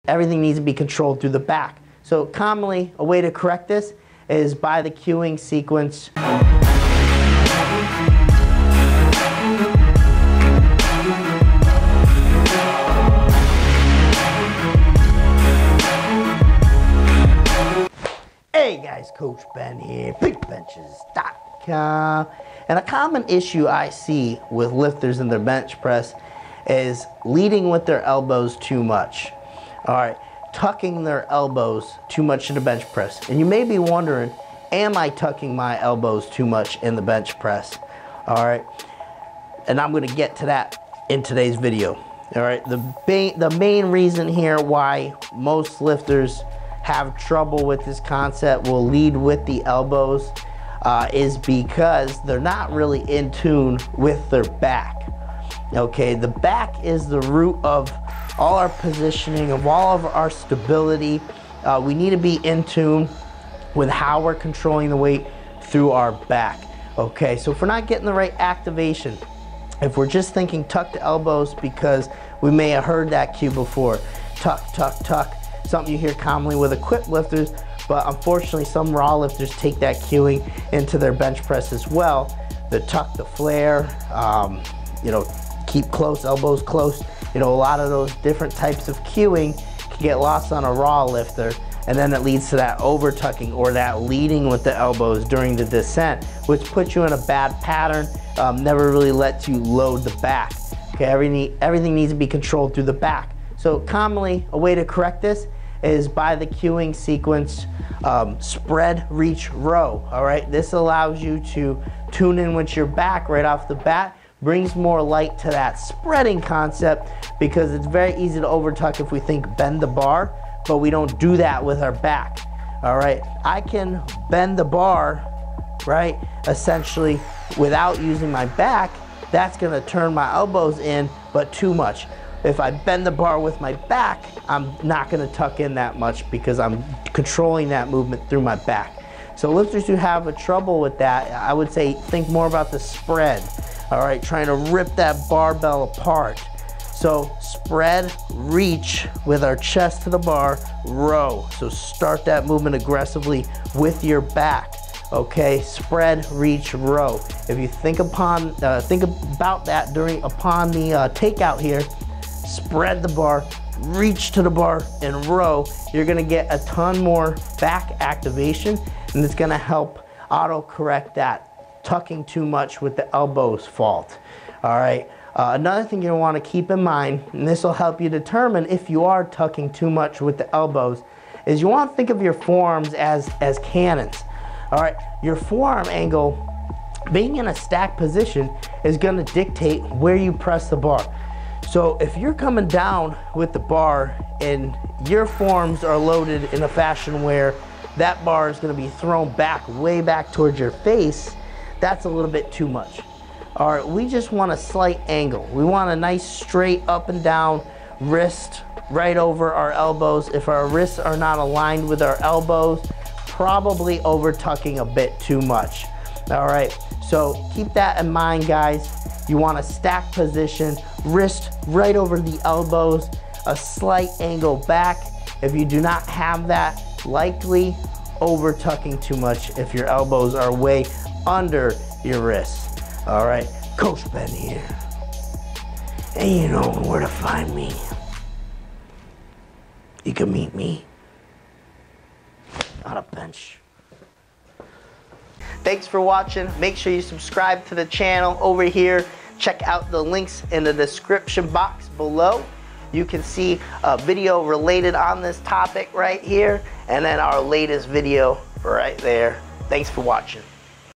Everything needs to be controlled through the back. So commonly, a way to correct this is by the cueing sequence. Hey guys, Coach Ben here, BigBenches.com. And a common issue I see with lifters in their bench press is leading with their elbows too much. All right, tucking their elbows too much in the bench press. And you may be wondering, am I tucking my elbows too much in the bench press? All right, and I'm gonna get to that in today's video. All right, the main reason here why most lifters have trouble with this concept, will lead with the elbows, is because they're not really in tune with their back. Okay, the back is the root of all our positioning, of all of our stability. We need to be in tune with how we're controlling the weight through our back. Okay, so if we're not getting the right activation, if we're just thinking tuck the elbows because we may have heard that cue before, tuck, tuck, tuck, something you hear commonly with equipped lifters, but unfortunately some raw lifters take that cueing into their bench press as well. The tuck, the flare, you know, keep close, elbows close. You know, a lot of those different types of cueing can get lost on a raw lifter, and then it leads to that over tucking or that leading with the elbows during the descent, which puts you in a bad pattern, never really lets you load the back. Okay, everything needs to be controlled through the back. So commonly, a way to correct this is by the cueing sequence, spread, reach, row. All right, this allows you to tune in with your back right off the bat, brings more light to that spreading concept, because it's very easy to overtuck if we think bend the bar, but we don't do that with our back. All right, I can bend the bar, right, essentially without using my back. That's gonna turn my elbows in, but too much. If I bend the bar with my back, I'm not gonna tuck in that much because I'm controlling that movement through my back. So lifters who have a trouble with that, I would say think more about the spread. All right, trying to rip that barbell apart. So spread, reach with our chest to the bar, row. So start that movement aggressively with your back. Okay, spread, reach, row. If you think about that upon the takeout here, spread the bar, reach to the bar, and row, you're gonna get a ton more back activation, and it's gonna help auto-correct that tucking too much with the elbows fault. All right, another thing you want to keep in mind, and this will help you determine if you are tucking too much with the elbows, is you want to think of your forearms as cannons. All right, your forearm angle, being in a stacked position, is going to dictate where you press the bar. So if you're coming down with the bar and your forearms are loaded in a fashion where that bar is going to be thrown back, way back towards your face, that's a little bit too much. All right, we just want a slight angle. We want a nice straight up and down wrist right over our elbows. If our wrists are not aligned with our elbows, probably over tucking a bit too much. All right, so keep that in mind, guys. You want a stacked position, wrist right over the elbows, a slight angle back. If you do not have that, likely over tucking too much if your elbows are way under your wrists. All right, Coach Ben here, and you know where to find me. You can meet me on a bench. Thanks for watching. Make sure you subscribe to the channel over here. Check out the links in the description box below. You can see a video related on this topic right here, and then our latest video right there. Thanks for watching.